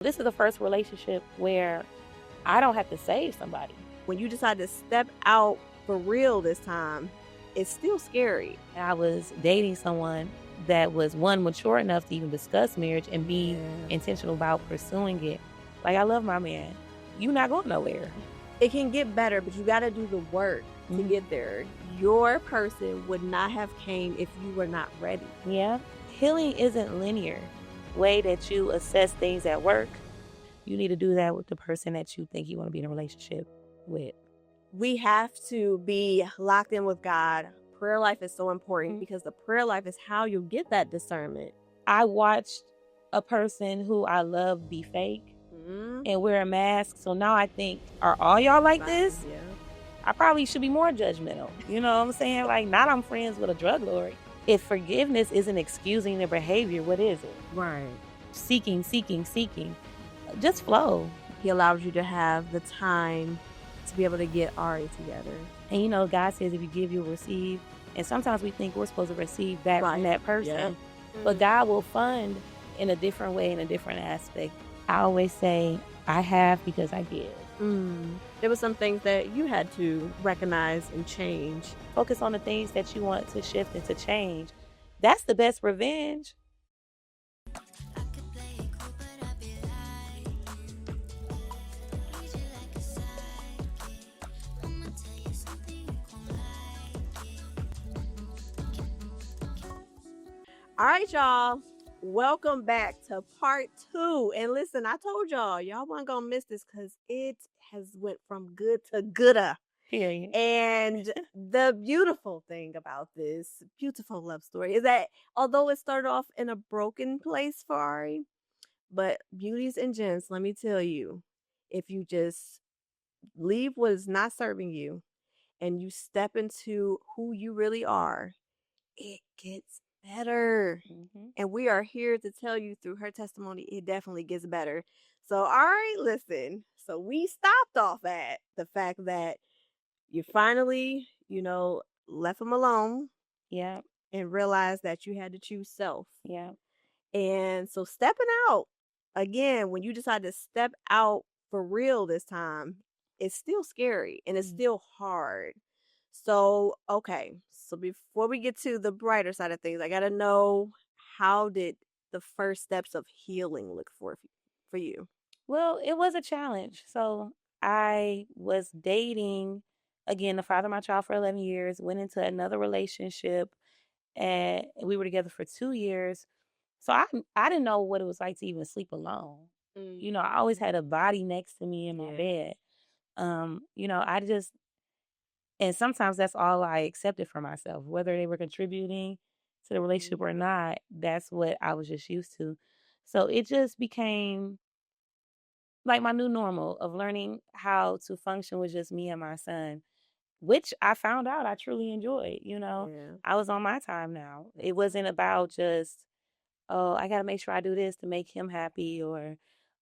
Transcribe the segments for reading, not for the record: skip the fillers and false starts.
This is the first relationship where I don't have to save somebody. When you decide to step out for real this time, it's still scary. I was dating someone that was, one, mature enough to even discuss marriage and be intentional about pursuing it. Like, I love my man. You're not going nowhere. It can get better, but you got to do the work to get there. Your person would not have came if you were not ready. Yeah. Healing isn't linear. Way that you assess things at work, you need to do that with the person that you think you want to be in a relationship with. We have to be locked in with God. Prayer life is so important because the prayer life is how you get that discernment. I watched a person who I love be fake and wear a mask. So now I think, are all y'all like this? Yeah. I probably should be more judgmental. You know what I'm saying? Like, not I'm friends with a drug lord. If forgiveness isn't excusing their behavior, what is it? Right. Seeking. Just flow. He allows you to have the time to be able to get Ari together. And you know, God says if you give, you'll receive. And sometimes we think we're supposed to receive back from that person. Yeah. But God will fund in a different way, in a different aspect. I always say, I have because I give. There were some things that you had to recognize and change. Focus on the things that you want to shift and to change. That's the best revenge. All right, y'all. Welcome back to part 2. And listen, I told y'all weren't gonna miss this because it has went from good to gooder. Period. And the beautiful thing about this beautiful love story is that although it started off in a broken place for Ari, but beauties and gents, let me tell you, if you just leave what is not serving you and you step into who you really are, it gets better. And we are here to tell you through her testimony, it definitely gets better. So, all right, listen. So we stopped off at the fact that you finally, left him alone. Yeah. And realized that you had to choose self. Yeah. And so stepping out, again, when you decide to step out for real this time, it's still scary and it's still hard. So, okay. So before we get to the brighter side of things, I got to know, how did the first steps of healing look for you? Well, it was a challenge. So I was dating, again, the father of my child for 11 years, went into another relationship, and we were together for 2 years. So I didn't know what it was like to even sleep alone. You know, I always had a body next to me in my bed. I just, and sometimes that's all I accepted for myself, whether they were contributing to the relationship or not. That's what I was just used to. So it just became like my new normal of learning how to function with just me and my son, which I found out I truly enjoyed. I was on my time now. It wasn't about just, oh, I got to make sure I do this to make him happy, or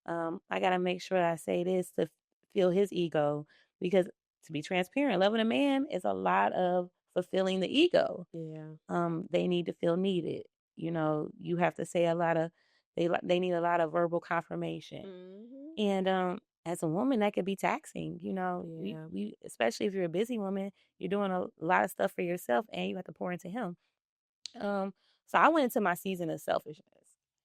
I got to make sure I say this to feel his ego. Because to be transparent, loving a man is a lot of fulfilling the ego. Yeah. They need to feel needed. You have to say a lot of, they need a lot of verbal confirmation. And as a woman, that could be taxing. We, especially if you're a busy woman, you're doing a lot of stuff for yourself and you have to pour into him. So I went into my season of selfishness.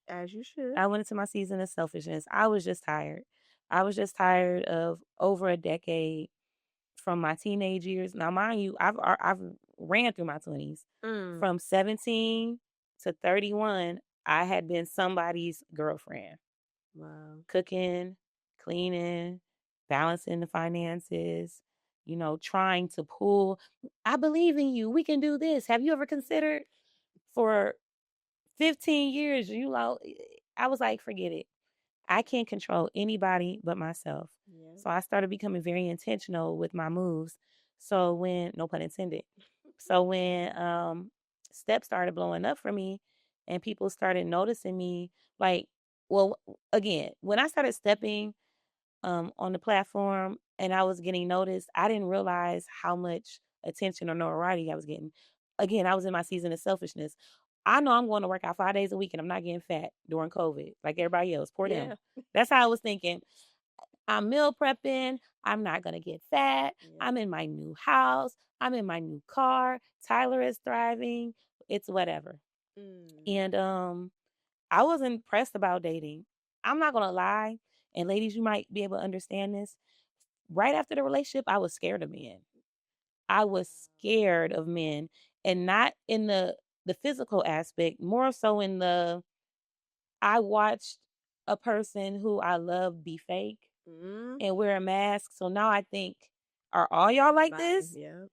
As you should. I went into my season of selfishness. I was just tired. I was just tired of over a decade from my teenage years. Now, mind you, I've ran through my 20s. From 17 to 31, I had been somebody's girlfriend. Wow. Cooking, cleaning, balancing the finances, trying to pull. I believe in you. We can do this. Have you ever considered? For 15 years, I was like, forget it. I can't control anybody but myself. Yeah. So I started becoming very intentional with my moves. So when, no pun intended. So when steps started blowing up for me and people started noticing me, again, when I started stepping on the platform and I was getting noticed, I didn't realize how much attention or notoriety I was getting. Again, I was in my season of selfishness. I know I'm going to work out 5 days a week and I'm not getting fat during COVID like everybody else. Poor them. Yeah. That's how I was thinking. I'm meal prepping. I'm not going to get fat. Yeah. I'm in my new house. I'm in my new car. Tyler is thriving. It's whatever. Mm. And I wasn't pressed about dating. I'm not going to lie. And ladies, you might be able to understand this. Right after the relationship, I was scared of men. I was scared of men, and not in the physical aspect, more so in the I watched a person who I love be fake Mm. and wear a mask. So now I think, are all y'all like Bye. this? Yeah.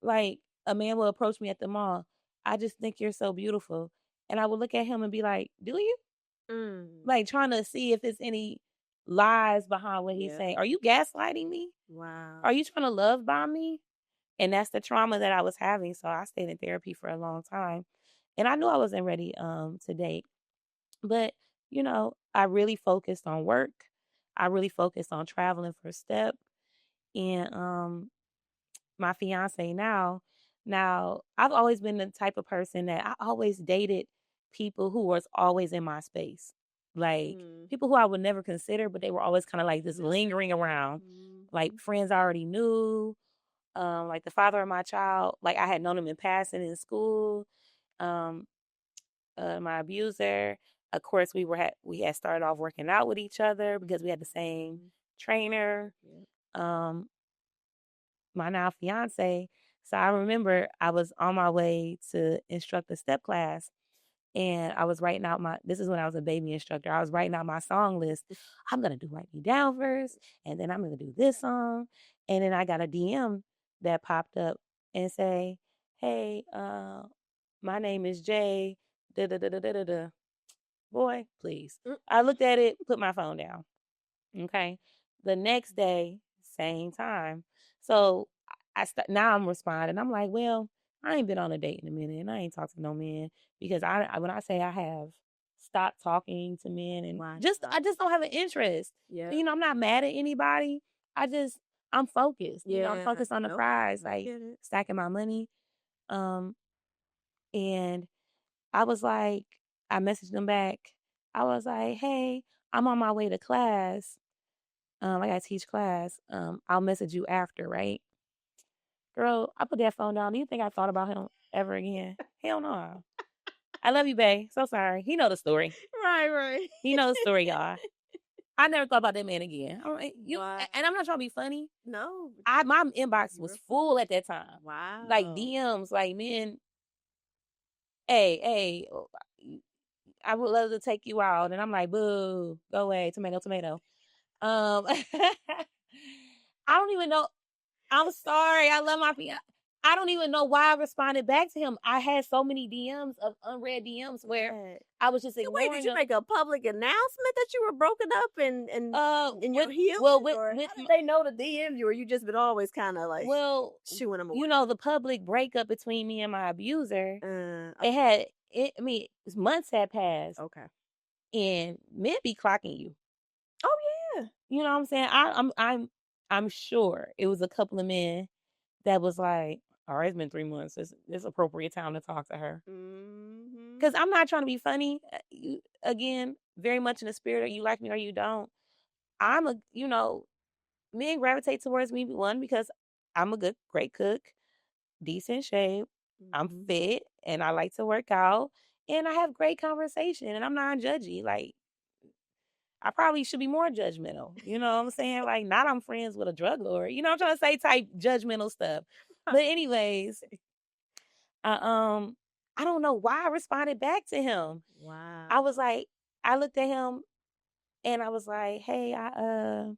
Like a man will approach me at the mall. I just think you're so beautiful. And I would look at him and be like, do you? Mm. Like trying to see if there's any lies behind what he's Yeah. saying. Are you gaslighting me? Wow. Are you trying to love bomb me? And that's the trauma that I was having. So I stayed in therapy for a long time. And I knew I wasn't ready to date. But, I really focused on work. I really focused on traveling for step. And my fiance now I've always been the type of person that I always dated people who was always in my space. Like Mm. people who I would never consider, but they were always kind of like this lingering around. Like Mm. friends I already knew, like the father of my child, like I had known him in passing in school. Um, my abuser, of course, we had started off working out with each other because we had the same Mm. trainer. Yeah. Um, my now fiance. So I remember I was on my way to instruct a step class, and I was writing out this is when I was a baby instructor. I was writing out my song list. I'm gonna do Write Me Down first, and then I'm gonna do this song. And then I got a DM that popped up and say, hey, my name is Jay. Da da da da da da da. Boy, please. Mm. I looked at it, put my phone down. Okay. The next day, same time. So now I'm responding. I'm like, well, I ain't been on a date in a minute, and I ain't talked to no men because when I say I have stopped talking to men, and Wow. I just don't have an interest. Yeah. I'm not mad at anybody. I just I'm focused. I'm Yeah. focused on the Nope. prize, I like get it. stacking my money. Um, and I was like, I messaged them back. I was like, hey, I'm on my way to class. I gotta teach class. I'll message you after, right? Girl, I put that phone down. Do you think I thought about him ever again? Hell no. I love you, babe. So sorry. He know the story. Right. Right. He know the story, y'all. I never thought about that man again. Wow. And I'm not trying to be funny. No. My inbox You was were full at that time. Like wow. DMs, like men, hey, I would love to take you out. And I'm like, boo, go away, tomato, tomato. I don't even know. I'm sorry. I love my fiance. I don't even know why I responded back to him. I had so many DMs of unread DMs where Yeah. I was just Wait, did ignoring you them. make a public announcement that you were broken up and With you're healing, well or with how did they know to DM you, or you just been always kind of like well, shooing them away? the public breakup between me and my abuser. Uh, It had it. I mean, months had passed, okay. and men be clocking you. Oh yeah. You know what I'm saying? I'm sure it was a couple of men that was like, all right, it's been 3 months. It's appropriate time to talk to her. Mm-hmm. Because I'm not trying to be funny. Again, very much in the spirit of you like me or you don't. Men gravitate towards me, one, because I'm a great cook, decent shape, I'm Mm-hmm. fit, and I like to work out, and I have great conversation, and I'm not judgy. Like, I probably should be more judgmental. You know what I'm saying? Like, not I'm friends with a drug lord. You know what I'm trying to say? Type judgmental stuff. But anyways, I don't know why I responded back to him. Wow. I was like, I looked at him and I was like, hey, I'm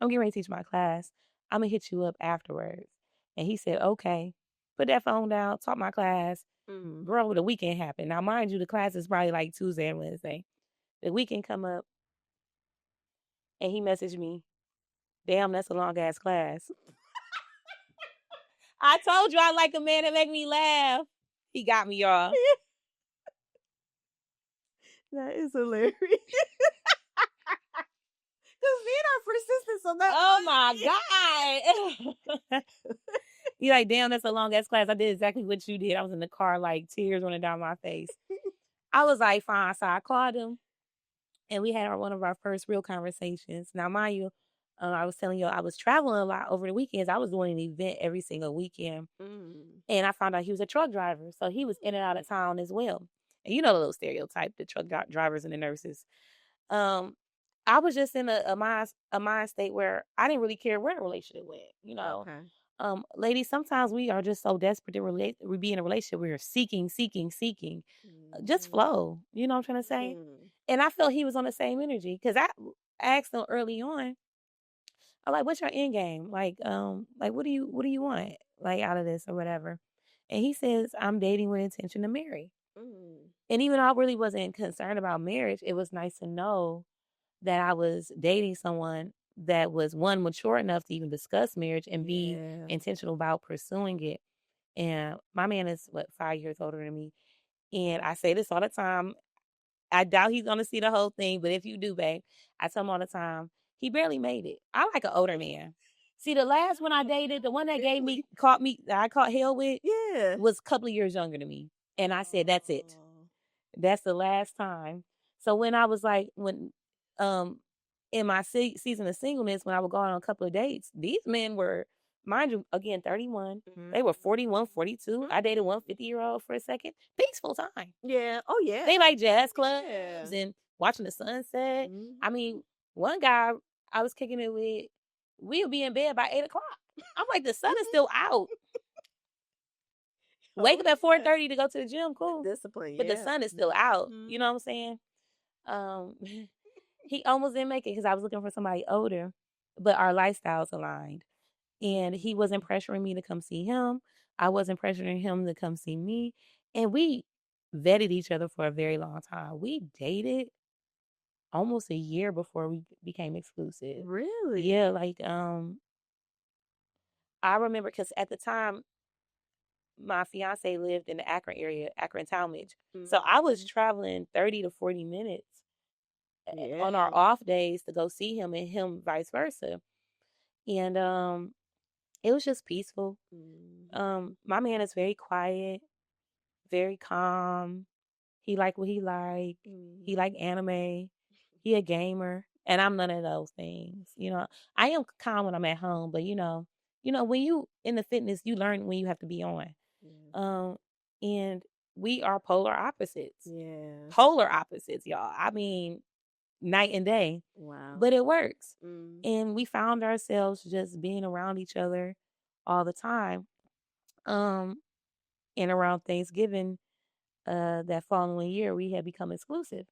getting ready to teach my class. I'm gonna hit you up afterwards. And he said, okay. Put that phone down, taught my class. Mm. Bro, the weekend happened. Now, mind you, the class is probably like Tuesday and Wednesday. The weekend come up and he messaged me, damn, that's a long ass class. I told you I like a man that make me laugh. He got me, y'all. That is hilarious. Because men are persistent, so that Oh my God. You're like, damn, that's a long ass class. I did exactly what you did. I was in the car, like tears running down my face. I was like, fine. So I called him and we had one of our first real conversations. Now, mind you, I was telling you, I was traveling a lot over the weekends. I was doing an event every single weekend. And I found out he was a truck driver. So he was in and out of town as well. And you know the little stereotype, the truck drivers and the nurses. I was just in a mind state where I didn't really care where the relationship went, you know. Okay. Ladies, sometimes we are just so desperate to we be in a relationship. We're seeking. Just flow. You know what I'm trying to say? And I felt he was on the same energy because I asked him early on. I'm like, "What's your end game? Like what do you want like out of this or whatever?" And he says, "I'm dating with intention to marry." And even though I really wasn't concerned about marriage, it was nice to know that I was dating someone that was one mature enough to even discuss marriage and be intentional about pursuing it. And my man is 5 years older than me. And I say this all the time. I doubt he's gonna see the whole thing, but if you do, babe, I tell him all the time, he barely made it. I like an older man. See, the last one I dated, the one that that I caught hell with, was a couple of years younger than me. And I said, that's it. That's the last time. So when I was like, in my season of singleness, when I would go on a couple of dates, these men were, mind you, again, 31. They were 41, 42. I dated one 50-year-old for a second. Peaceful time. Yeah. Oh, yeah. They like jazz clubs and watching the sunset. I mean, one guy I was kicking it with, we'll be in bed by 8 o'clock. I'm like, the sun is still out. Wake up at 4:30 to go to the gym, cool. Discipline, but the sun is still out. You know what I'm saying? He almost didn't make it because I was looking for somebody older, but our lifestyles aligned. And he wasn't pressuring me to come see him. I wasn't pressuring him to come see me. And we vetted each other for a very long time. We dated almost a year before we became exclusive. Really? Yeah, like I remember because at the time my fiance lived in the Akron area, Akron Talmadge. So I was traveling 30 to 40 minutes on our off days to go see him and him vice versa. And it was just peaceful. My man is very quiet, very calm. He like what he like. He like anime. He a gamer. And I'm none of those things. You know, I am calm when I'm at home, but when you in the fitness, you learn when you have to be on. And we are polar opposites. Yeah. Polar opposites, y'all. I mean, night and day. Wow. But it works. And we found ourselves just being around each other all the time. And around Thanksgiving, that following year, we had become exclusive.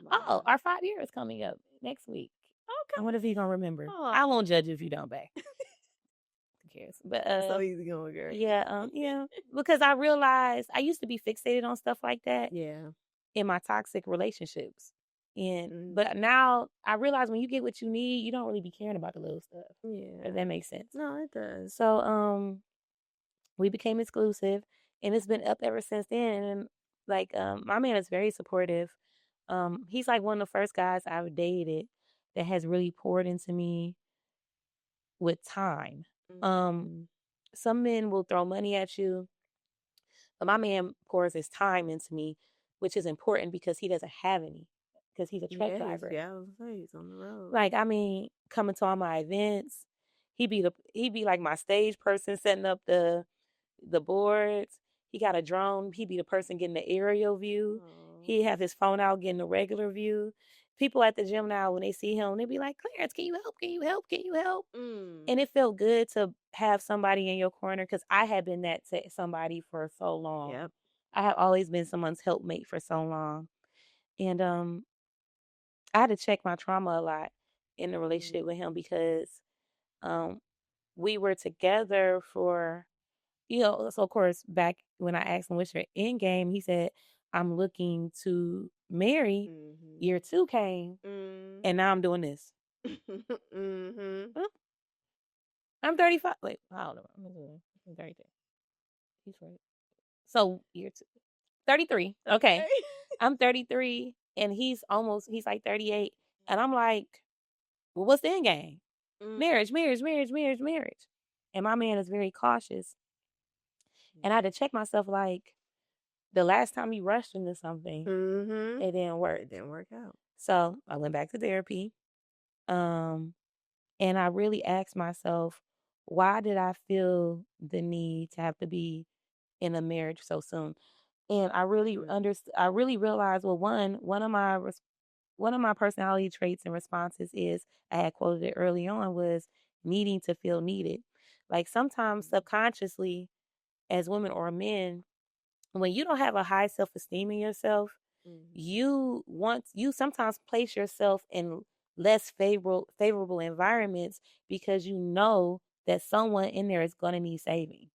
Wow. Oh, our 5 year is coming up next week. Okay. I wonder if he's gonna remember. Oh. I won't judge you if you don't, babe. Who cares? But so easy going, girl. Yeah, yeah. Because I realized I used to be fixated on stuff like that. Yeah. In my toxic relationships. But now I realize when you get what you need, you don't really be caring about the little stuff. Yeah. If that makes sense. No, it does. So we became exclusive and it's been up ever since then. And like my man is very supportive. He's like one of the first guys I've dated that has really poured into me with time. Some men will throw money at you, but my man pours his time into me, which is important because he doesn't have any. Because he's a truck driver. Yeah, I was say he's on the road. Like, I mean, coming to all my events, he be like my stage person setting up the boards. He got a drone. He be the person getting the aerial view. He have his phone out getting the regular view. People at the gym now, when they see him, they be like, Clarence, can you help? Can you help? Can you help? And it felt good to have somebody in your corner because I had been that to somebody for so long. Yep. I have always been someone's helpmate for so long. And I had to check my trauma a lot in the relationship with him because we were together for, so of course, back when I asked him what's your end game, he said, I'm looking to marry. Year 2 came, and now I'm doing this. I'm 35. Wait, I don't know. I'm 33. He's right. So year 2. 33. Okay. I'm 33 and he's like 38. And I'm like, well, what's the end game? Marriage. And my man is very cautious. And I had to check myself like the last time you rushed into something, Mm-hmm. it didn't work. It didn't work out. So I went back to therapy. Um, and I really asked myself, why did I feel the need to have to be in a marriage so soon? And I really Mm. I really realized, well, one of my personality traits and responses is, I had quoted it early on, was needing to feel needed. Like sometimes subconsciously, as women or men, when you don't have a high self-esteem in yourself, Mm-hmm. you sometimes place yourself in less favorable environments because you know that someone in there is going to need saving.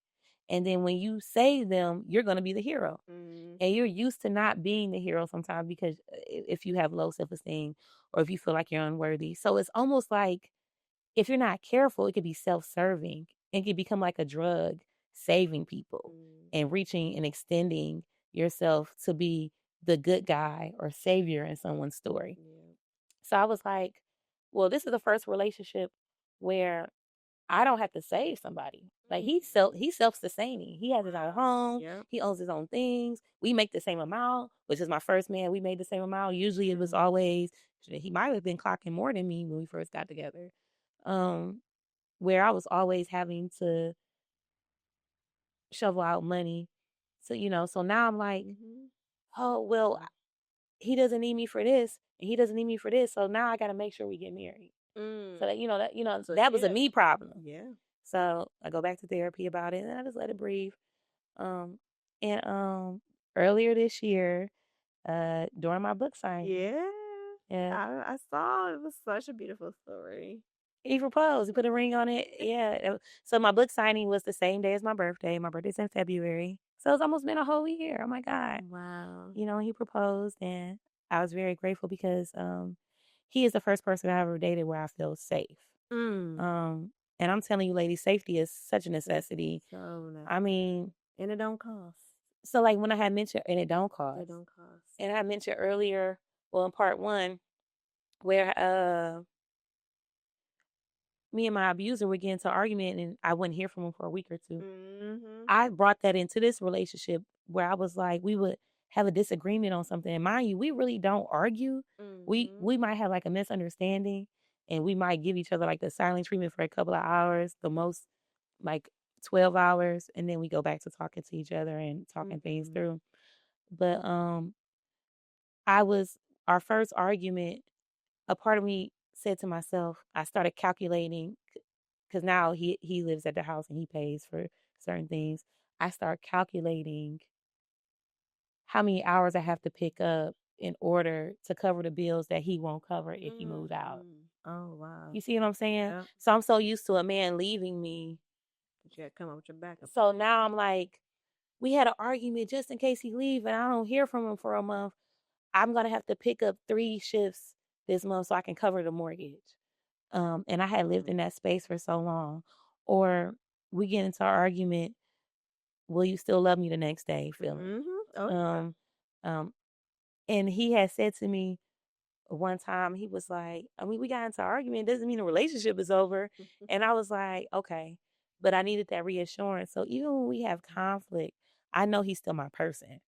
And then when you save them, you're going to be the hero. And Mm-hmm. you're used to not being the hero sometimes because if you have low self-esteem or if you feel like you're unworthy. So it's almost like, if you're not careful, it could be self-serving and can become like a drug, saving people and Mm-hmm. reaching and extending yourself to be the good guy or savior in someone's story. Yeah. So I was like, well, this is the first relationship where I don't have to save somebody. Like he's self-sustaining. He has his own Wow. home. Yep. He owns his own things. We make the same amount, which is my first man. We made the same amount. Usually it was Mm. always, he might have been clocking more than me when we first got together. Um, where I was always having to shovel out money. So, so now I'm like, Mm-hmm. oh, well, he doesn't need me for this and he doesn't need me for this. So now I got to make sure we get married. Mm. So that, So that was a shift. me problem. Yeah. So I go back to therapy about it and I just let it breathe. Um, and earlier this year, during my book signing, Yeah. yeah, I saw it was such a beautiful story. he proposed. He put a ring on it. Yeah. So my book signing was the same day as my birthday. My birthday's in February. So it's almost been a whole year. Oh my God. Wow. He proposed and I was very grateful because he is the first person I ever dated where I feel safe. Mm. Um and I'm telling you, ladies, safety is such a It's necessity. so I necessary. mean, And it don't cost. so like when I had mentioned, and it don't It cost. don't cost. And I mentioned earlier, well, in part one, where me and my abuser would get into argument and I wouldn't hear from him for a week or two. Mm-hmm. I brought that into this relationship where I was like, we would have a disagreement on something. And mind you, we really don't argue. Mm-hmm. We might have like a misunderstanding and we might give each other like the silent treatment for a couple of hours, the most like 12 hours, and then we go back to talking to each other and talking things Mm-hmm. through. But I was our first argument, a part of me said to myself, I started calculating because now he lives at the house and he pays for certain things. I start calculating how many hours I have to pick up in order to cover the bills that he won't cover if he moves out. Mm. Oh wow. You see what I'm saying? Yep. So I'm so used to a man leaving me. But you gotta come up with your backup So plan. now I'm like, we had an argument just in case he leave and I don't hear from him for a month. I'm gonna have to pick up 3 shifts this month so I can cover the mortgage. And I had lived Mm. in that space for so long. Or we get into an argument, will you still love me the next day feeling? Mm-hmm. Oh Um, um, and he had said to me one time, he was like, I mean, we got into an argument, doesn't mean the relationship is over. yeah. And I was like, okay. But I needed that reassurance. So even when we have conflict, I know he's still my person.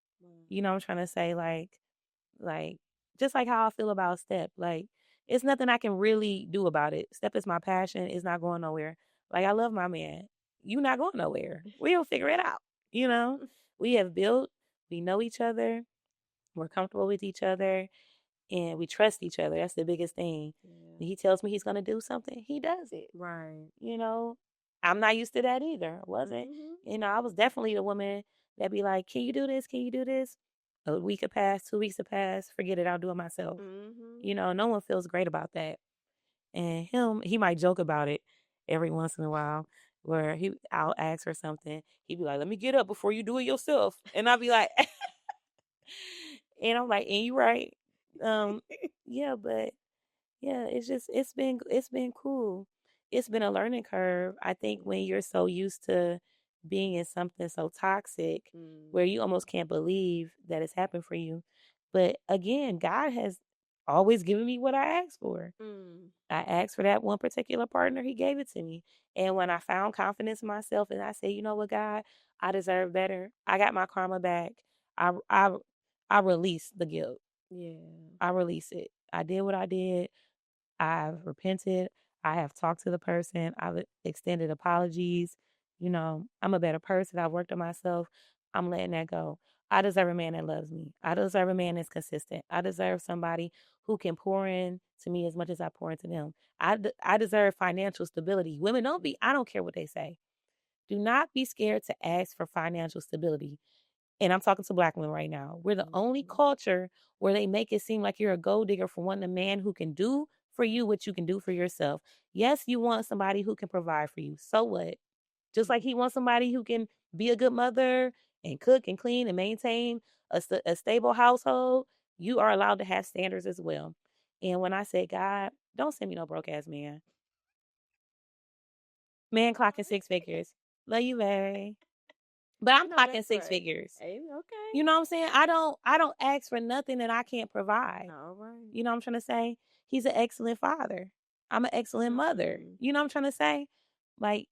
You know what I'm trying to say? Like just like how I feel about Step. Like it's nothing I can really do about it. Step is my passion. It's not going nowhere. Like I love my man. You not going nowhere. We'll figure it out. You know, we have built. We know each other. We're comfortable with each other, and we trust each other. That's the biggest thing. Yeah. When he tells me he's gonna do something, he does it. Right. You know, I'm not used to that either. I wasn't. Mm-hmm. I was definitely the woman that be like, "Can you do this? Can you do this?" A week would pass, 2 weeks would pass. Forget it. I'll do it myself. Mm-hmm. No one feels great about that. And he might joke about it every once in a while, where I'll ask for something. He'd be like, "Let me get up before you do it yourself," and I'll be like, and I'm like, "And you right." Um, yeah, but yeah, it's been cool. It's been a learning curve. I think when you're so used to being in something so toxic where you Mm-hmm. almost can't believe that it's happened for you. But again, God has always giving me what I asked for. Mm. I asked for that one particular partner, he gave it to me. And when I found confidence in myself and I said, you know what, God, I deserve better. I got my karma back. I I I released the guilt. Yeah. I release it. I did what I did. I've repented. I have talked to the person. I've extended apologies. I'm a better person. I've worked on myself. I'm letting that go. I deserve a man that loves me. I deserve a man that's consistent. I deserve somebody who can pour in to me as much as I pour into them. I deserve financial stability. Women I don't care what they say. Do not be scared to ask for financial stability. And I'm talking to black women right now. We're the only Mhm. culture where they make it seem like you're a gold digger for wanting a man who can do for you what you can do for yourself. Yes, you want somebody who can provide for you. So what? Just like he wants somebody who can be a good mother and cook and clean and maintain a stable household, you are allowed to have standards as well. And when I say, God, don't send me no broke ass man. Man clocking six figures. Love you, baby. But I I'm know clocking that's six right. figures. Hey, okay. You know what I'm saying? I don't ask for nothing that I can't provide. All right. You know what I'm trying to say? He's an excellent father. I'm an excellent mother. Mm. You know what I'm trying to say? Like,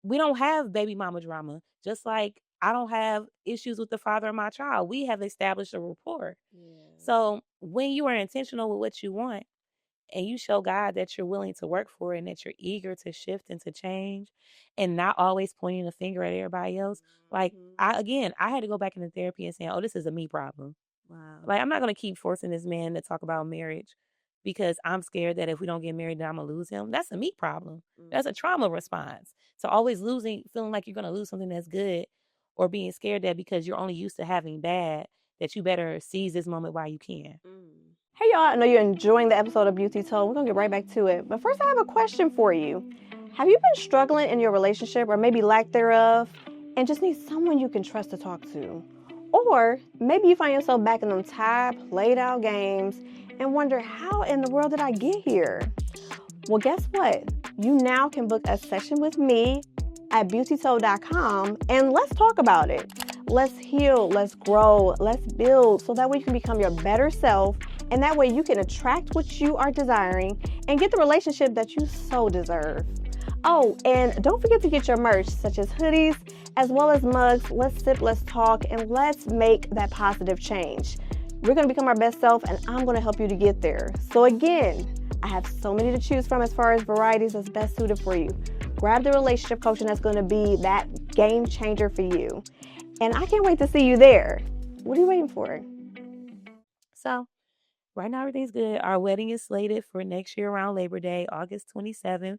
we don't have baby mama drama. Just like I don't have issues with the father of my child. We have established a rapport. Yeah. So when you are intentional with what you want and you show God that you're willing to work for it and that you're eager to shift and to change and not always pointing the finger at everybody else, like Mhm. I had to go back into therapy and say, oh, this is a me problem. Wow. Like, I'm not going to keep forcing this man to talk about marriage because I'm scared that if we don't get married, then I'm going to lose him. That's a me problem. That's a Mhm. trauma response. So always feeling like you're going to lose something that's good or being scared that because you're only used to having bad, that you better seize this moment while you can. Mm. Hey y'all, I know you're enjoying the episode of Beauty Told. We're gonna get right back to it. But first, I have a question for you. Have you been struggling in your relationship or maybe lack thereof and just need someone you can trust to talk to? Or maybe you find yourself back in them tired, played out games and wonder, how in the world did I get here? Well, guess what? You now can book a session with me at beautytold.com and let's talk about it. Let's heal, let's grow, let's build so that way you can become your better self and that way you can attract what you are desiring and get the relationship that you so deserve. Oh, and don't forget to get your merch such as hoodies as well as mugs. Let's sip, let's talk, and let's make that positive change. We're going to become our best self and I'm going to help you to get there. So again, I have so many to choose from as far as varieties that's best suited for you. Grab the relationship coaching that's going to be that game changer for you. And I can't wait to see you there. What are you waiting for? So right now, everything's good. Our wedding is slated for next year around Labor Day, August 27th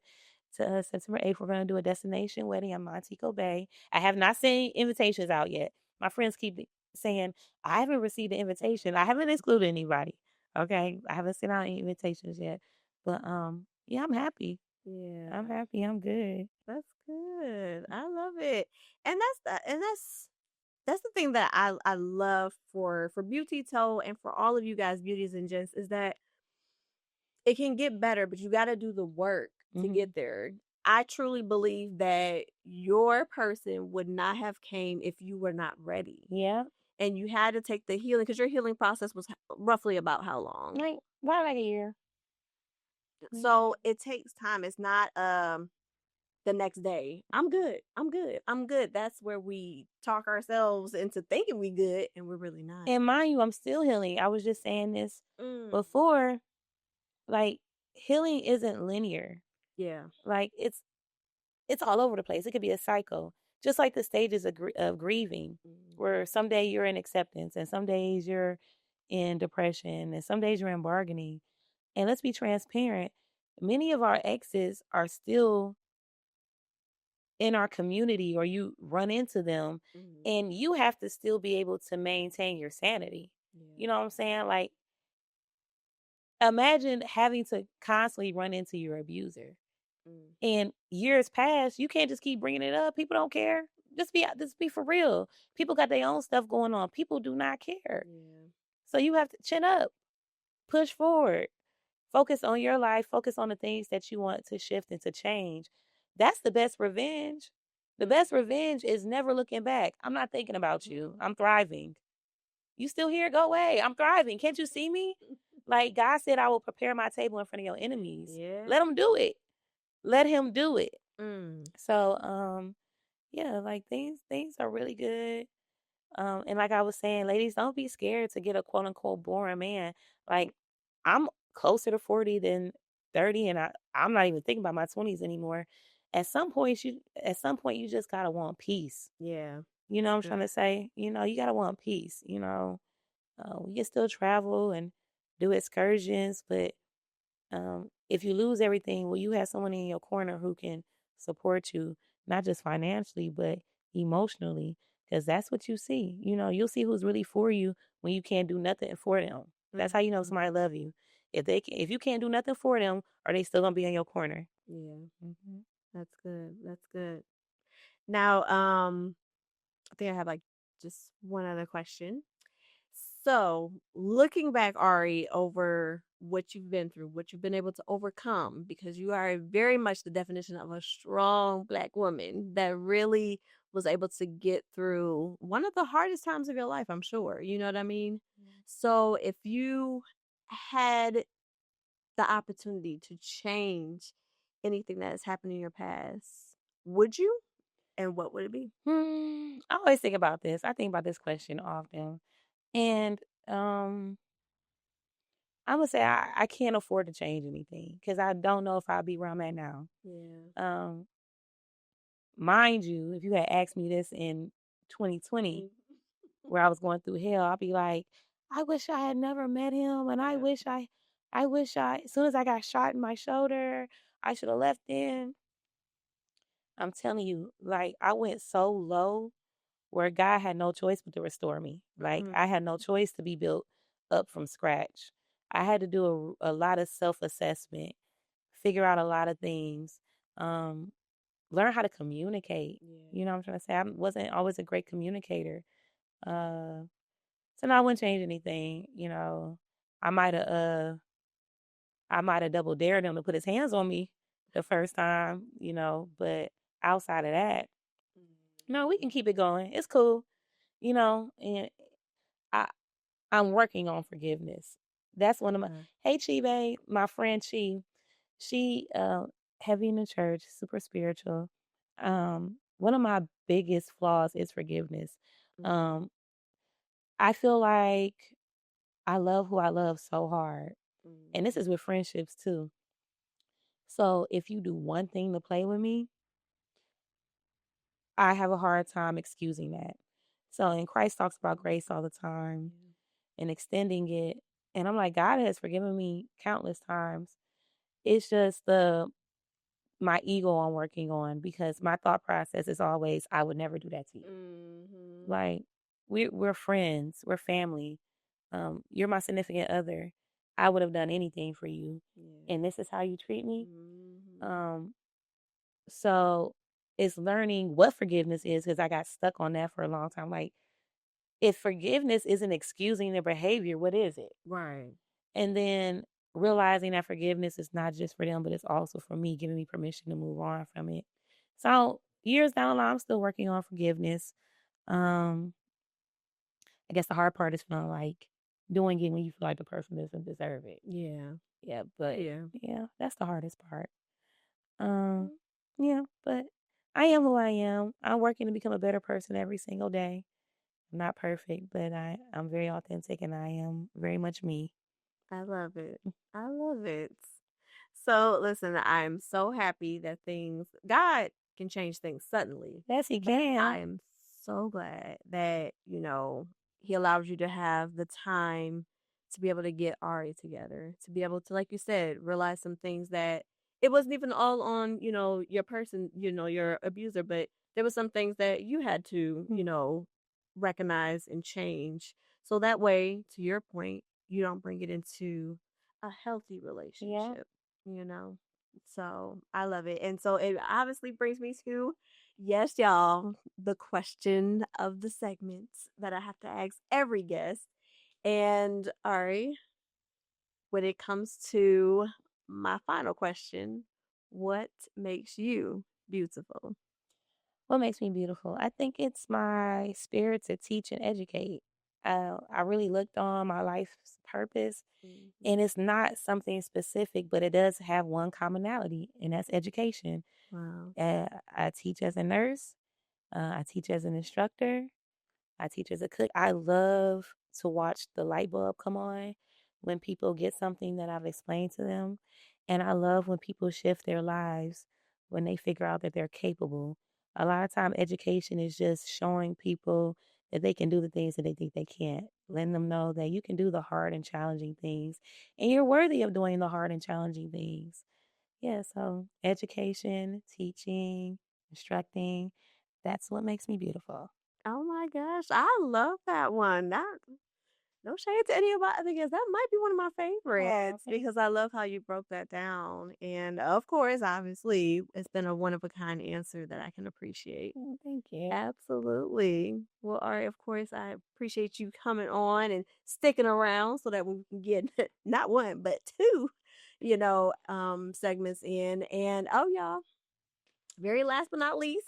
to September 8th. We're going to do a destination wedding at Montego Bay. I have not sent invitations out yet. My friends keep saying, I haven't received an invitation. I haven't excluded anybody. Okay. I haven't sent out any invitations yet. But yeah, I'm happy. Yeah, I'm happy. I'm good. that's good. I love it. And that's the thing that I love for Beauty Toe and for all of you guys, beauties and gents, is that it can get better, but you got to do the work to Hmm. get there. I truly believe that your person would not have came if you were not ready. Yeah. And you had to take the healing because your healing process was roughly about how long? Like, about like a year. So it takes time. It's not the next day. I'm good. I'm good. I'm good. That's where we talk ourselves into thinking we good and we're really not. And mind you, I'm still healing. I was just saying this Mm. before. Like, healing isn't linear. Yeah. Like, it's all over the place. It could be a cycle, just like the stages of grieving, where Mm. some day you're in acceptance, and some days you're in depression, and some days you're in bargaining. And let's be transparent. Many of our exes are still in our community, or you run into them, Mm. and you have to still be able to maintain your sanity. Yeah. You know what I'm saying? Like, imagine having to constantly run into your abuser. Mm. And years pass, you can't just keep bringing it up. People don't care. Just be for real. People got their own stuff going on. People do not care. Yeah. So you have to chin up, push forward, focus on your life, focus on the things that you want to shift and to change. That's the best revenge. The best revenge is never looking back. I'm not thinking about you. I'm thriving. You still here? Go away. I'm thriving. Can't you see me? Like God said, I will prepare my table in front of your enemies. Yeah. Let him do it. Let him do it. Mm. So, yeah, like things are really good. And like I was saying, ladies, don't be scared to get a quote unquote boring man. Like I'm closer to 40 than 30, and I'm not even thinking about my 20s anymore. At some point you just gotta want peace. Yeah. You know That's what I'm good. trying to say? You gotta want peace. We can still travel and do excursions, but if you lose everything, will you have someone in your corner who can support you, not just financially, but emotionally? Because that's what you see. You'll see who's really for you when you can't do nothing for them. That's how you know Mhm. somebody love you. If you can't do nothing for them, are they still gonna be in your corner? Yeah. Hmm. That's good. That's good. Now, I think I have like just one other question. So, looking back, Ari, over what you've been through, what you've been able to overcome, because you are very much the definition of a strong Black woman that really was able to get through one of the hardest times of your life, I'm sure. You know what I mean? So, if you had the opportunity to change anything that has happened in your past, would you? And what would it be? I always think about this. I think about this question often, and I'm gonna say I can't afford to change anything because I don't know if I'll be where I'm at now. Yeah. Um, Mind you, if you had asked me this in 2020, Mm. where I was going through hell, I'll be like, I wish I had never met him, and Yeah. I wish as soon as I got shot in my shoulder, I should have left then. I'm telling you, like I went so low where God had no choice but to restore me. Like Mm. I had no choice to be built up from scratch. I had to do a lot of self assessment, figure out a lot of things, um, learn how to communicate. Yeah. You know what I'm trying to say? I wasn't always a great communicator. Uh, so no, I wouldn't change anything. I might have I might have double dared him to put his hands on me the first time, but outside of that, no, we can keep it going. It's cool, and I I'm working on forgiveness. That's one of my Okay. Hey Chi, my friend she heavy in the church, super spiritual. One of my biggest flaws is forgiveness. Mm. Um, I feel like I love who I love so hard. And this Mm. is with friendships too. So if you do one thing to play with me, I have a hard time excusing that. So and Christ talks about grace all the time Yeah. and extending it. And I'm like, God has forgiven me countless times. It's just my ego I'm working on because my thought process is always I would never do that to you. Mhm. Like we're friends, we're family. You're my significant other. I would have done anything for you, Yeah. and this is how you treat me. Mhm. Um, so it's learning what forgiveness is because I got stuck on that for a long time. Like if forgiveness isn't excusing their behavior, what is it? Right. And then realizing that forgiveness is not just for them, but it's also for me, giving me permission to move on from it. So years down the line, I'm still working on forgiveness. Um, I guess the hard part is feeling like doing it when you feel like the person doesn't deserve it. Yeah. Yeah, but Yeah. yeah, that's the hardest part. Um, Okay. yeah, but I am who I am. I'm working to become a better person every single day. I'm not perfect, but I'm very authentic and I am very much me. I love it. I love it. So, listen, I'm so happy that God can change things suddenly. Yes, he can. I am so glad that, he allows you to have the time to be able to get Ari together, to be able to, like you said, realize some things that it wasn't even all on, your person, your abuser, but there were some things that you had to, Mm. recognize and change. So that way, to your point, you don't bring it into a healthy Yeah. relationship, you know? So I love it. And so it obviously brings me to, yes, y'all, the question of the segment that I have to ask every guest. And Ari, when it comes to my final question, what makes you beautiful? What makes me beautiful? I think it's my spirit to teach and educate. I really looked on my life's purpose, and Mhm. it's not something specific, but it does have one commonality, and that's education. Wow. I teach as a nurse. I teach as an instructor. I teach as a cook. I love to watch the light bulb come on when people get something that I've explained to them. And I love when people shift their lives when they figure out that they're capable. A lot of time, education is just showing people that they can do the things that they think they can't, letting them know that you can do the hard and challenging things, and you're worthy of doing the hard and challenging things. Yeah, so education, teaching, instructing, that's what makes me beautiful. Oh my gosh, I love that one. That no shade to any of my other guests. That might be one of my Oh, favorites thank because I love how you broke that down. And of course, obviously, it's been a one of a kind answer that I can appreciate. you. Thank you. Absolutely. Well, Ari, of course, I appreciate you coming on and sticking around so that we can get not one, but two, segments in. And oh, y'all, very last but not least,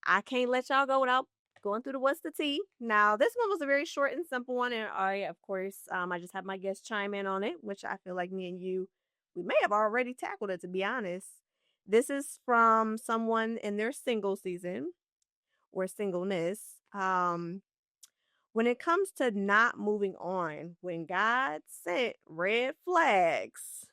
I can't let y'all go without going through the what's the tea. Now, this one was a very short and simple one, and of course, I just have my guests chime in on it, which I feel like me and you, we may have already tackled it. To be honest, this is from someone in their single season or singleness. When it comes to not moving on, when God sent red flags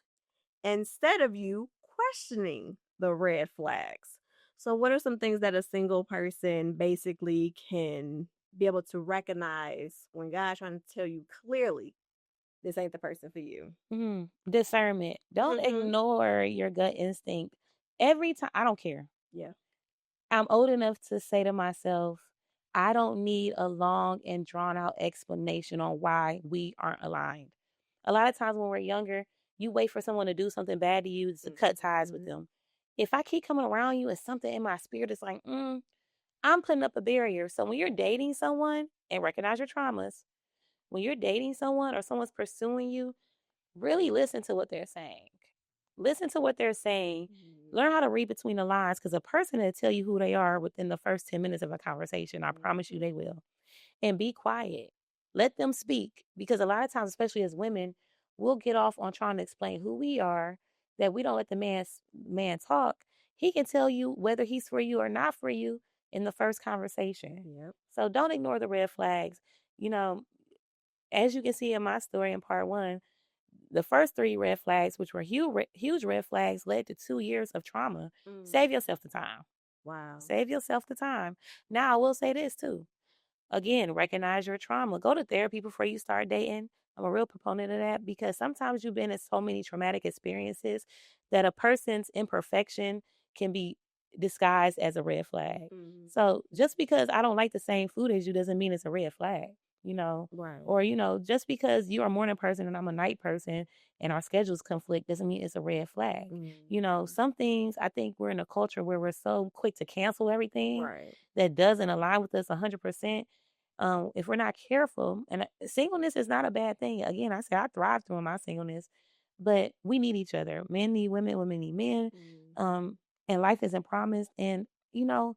instead of you questioning the red flags. So, what are some things that a single person basically can be able to recognize when God's trying to tell you clearly this ain't the person for you? Discernment. Don't Mm-hmm. ignore your gut instinct. Every time, I don't care. Yeah. I'm old enough to say to myself, I don't need a long and drawn out explanation on why we aren't aligned. A lot of times when we're younger, you wait for someone to do something bad to you to cut ties with Mm-hmm. them. If I keep coming around you, it's something in my spirit that's like, I'm putting up a barrier. So when you're dating someone and recognize your traumas, when you're dating someone or someone's pursuing you, really listen to what they're saying. Listen to what they're saying. Learn how to read between the lines because a person will tell you who they are within the first 10 minutes of a conversation. I promise you Mm-hmm. they will. And be quiet. Let them speak because a lot of times, especially as women, we'll get off on trying to explain who we are that we don't let the man talk. He can tell you whether he's for you or not for you in the first conversation. Yep. So don't ignore the red flags. You know, as you can see in my story in part one, the first three red flags, which were huge red flags, led to 2 years of trauma. Mm. Save yourself the time. Wow. Save yourself the time. Now, I will say this too. Again, recognize your trauma. Go to therapy before you start dating. I'm a real proponent of that because sometimes you've been in so many traumatic experiences that a person's imperfection can be disguised as a red flag. Mm-hmm. So just because I don't like the same food as you doesn't mean it's a red flag, you know. Right. Or, just because you're a morning person and I'm a night person and our schedules conflict doesn't mean it's a red flag. Mm-hmm. Some things I think we're in a culture where we're so quick to cancel everything Right. that doesn't align with us 100%. If we're not careful, and singleness is not a bad thing. Again, I say I thrive through my singleness, but we need each other. Men need women, women need men. Mm-hmm. Um, and life isn't promised. And you know,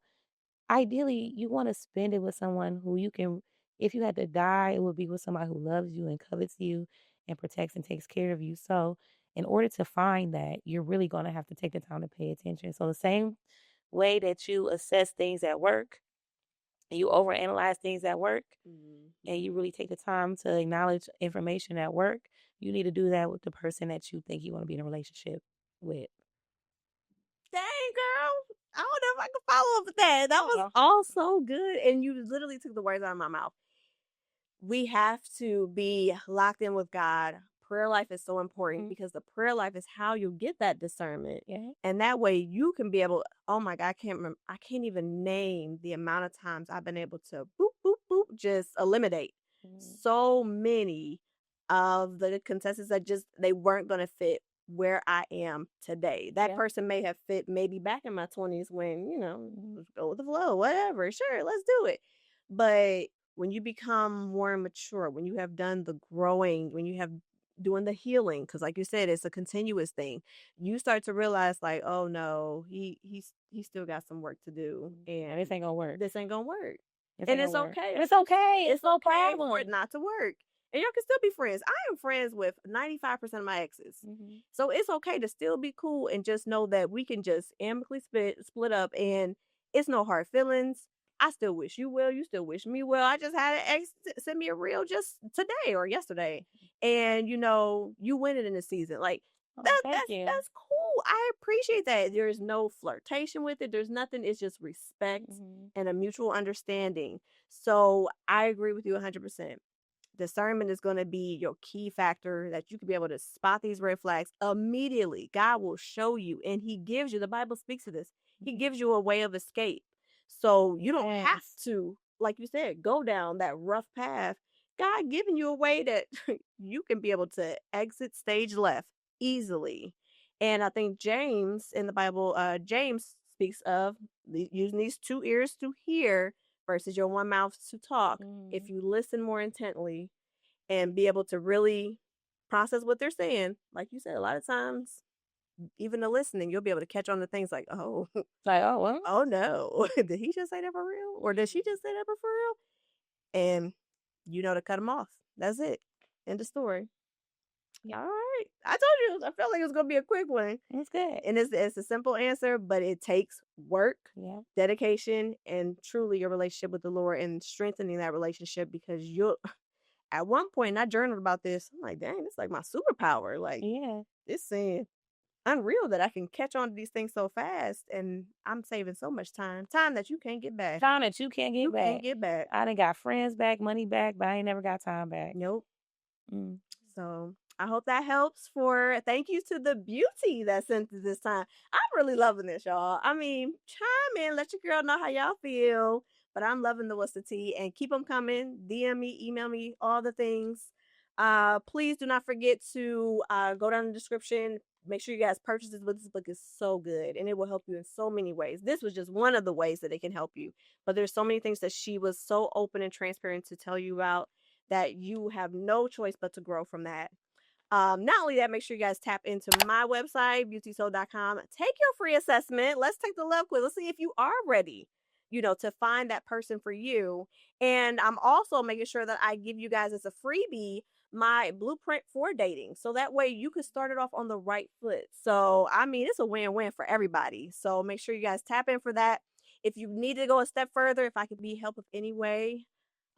ideally, you want to spend it with someone who you can. If you had to die, it would be with somebody who loves you and covets you and protects and takes care of you. So, in order to find that, you're really going to have to take the time to pay attention. So, the same way that you assess things at work, you overanalyze things at work, and Mm-hmm. you really take the time to acknowledge information at work, you need to do that with the person that you think you want to be in a relationship with. Dang, girl. I don't know if I can follow up with that. That was Oh. all so good. And you literally took the words out of my mouth. We have to be locked in with God. Prayer life is so important Mm, because the prayer life is how you get that discernment. yeah. And that way you can be able, oh my God, I can't even name the amount of times I've been able to boop, boop, boop, just eliminate Mm, so many of the contestants that just, they weren't going to fit where I am today. That yeah. person may have fit maybe back in my 20s when, Mm, let's go with the flow, whatever. Sure, let's do it. But when you become more mature, when you have done the growing, when you have doing the healing, because like you said, it's a continuous thing, you start to realize like, oh no, he still got some work to do, yeah, and this ain't gonna work. this ain't gonna work. It's And ain't it's gonna work. okay. It's okay. It's no okay for problem. it not to work. And y'all can still be friends. I am friends with 95% of my exes. Mm-hmm. So it's okay to still be cool and just know that we can just amicably split up and it's no hard feelings. I still wish you well. You still wish me well. I just had an ex send me a reel just today or yesterday. And you winning in the season. Like Oh, thank you. that's cool. I appreciate that. There's no flirtation with it. There's nothing. It's just respect and a mutual understanding. So I agree with you 100%. Discernment is going to be your key factor that you can be able to spot these red flags immediately. God will show you, and He gives you, the Bible speaks to this, He gives you a way of escape. So you don't have to, like you said, go down that rough path. God giving you a way that you can be able to exit stage left easily. And I think James in the Bible, James speaks of using these two ears to hear versus your one mouth to talk. If you listen more intently and be able to really process what they're saying, like you said, a lot of times, even the listening, you'll be able to catch on to things like, oh, like, oh, what? Oh no, did he just say that for real? Or did she just say that for real? And to cut them off. That's it. End of story. All right. I told you, I felt like it was going to be a quick one. It's good. And it's a simple answer, but it takes work, dedication, and truly your relationship with the Lord and strengthening that relationship because at one point, I journaled about this. I'm like, dang, it's like my superpower. Like, it's saying unreal that I can catch on to these things so fast and I'm saving so much time that you can't get back. Time that you can't get back. Can't get back. I done got friends back, money back, but I ain't never got time back. Nope. So I hope that helps. Thank you to the beauty that sent it this time. I'm really loving this, y'all. I mean, chime in, let your girl know how y'all feel. But I'm loving the what's the tea and keep them coming. DM me, email me, all the things. Please do not forget to go down in the description. Make sure you guys purchase this book. This book is so good and it will help you in so many ways. This was just one of the ways that it can help you. But there's so many things that she was so open and transparent to tell you about that you have no choice but to grow from that. Not only that, make sure you guys tap into my website, beautysoul.com. Take your free assessment. Let's take the love quiz. Let's see if you are ready, to find that person for you. And I'm also making sure that I give you guys as a freebie my blueprint for dating. So that way you can start it off on the right foot. So, I mean, it's a win-win for everybody. So make sure you guys tap in for that. If you need to go a step further, if I could be help of any way,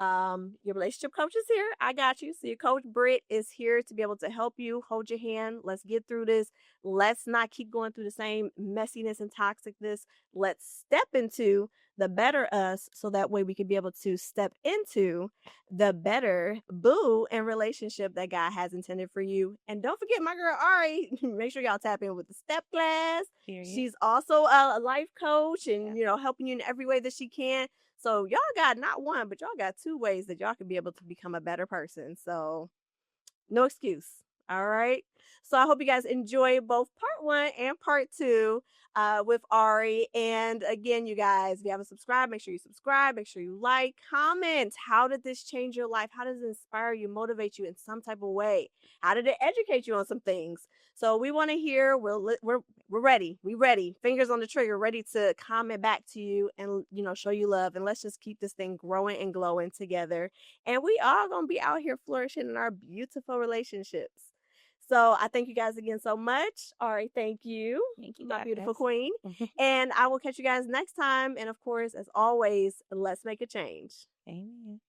your relationship coach is here. I got you. So your coach Britt is here to be able to help you, hold your hand. Let's get through this. Let's not keep going through the same messiness and toxicness. Let's step into the better us so that way we can be able to step into the better boo and relationship that God has intended for you. And don't forget my girl Ari. Make sure y'all tap in with the step class. She's also a life coach and helping you in every way that she can. So y'all got not one, but y'all got two ways that y'all can be able to become a better person. So no excuse. All right. So I hope you guys enjoy both part 1 and part 2 with Ari. And again, you guys, if you haven't subscribed, make sure you subscribe. Make sure you like, comment. How did this change your life? How does it inspire you, motivate you in some type of way? How did it educate you on some things? So we want to hear. We're ready. We ready. Fingers on the trigger, ready to comment back to you and show you love. And let's just keep this thing growing and glowing together. And we all gonna be out here flourishing in our beautiful relationships. So I thank you guys again so much. Ari, thank you. Thank you, my guys. beautiful queen. And I will catch you guys next time. And of course, as always, let's make a change. Amen.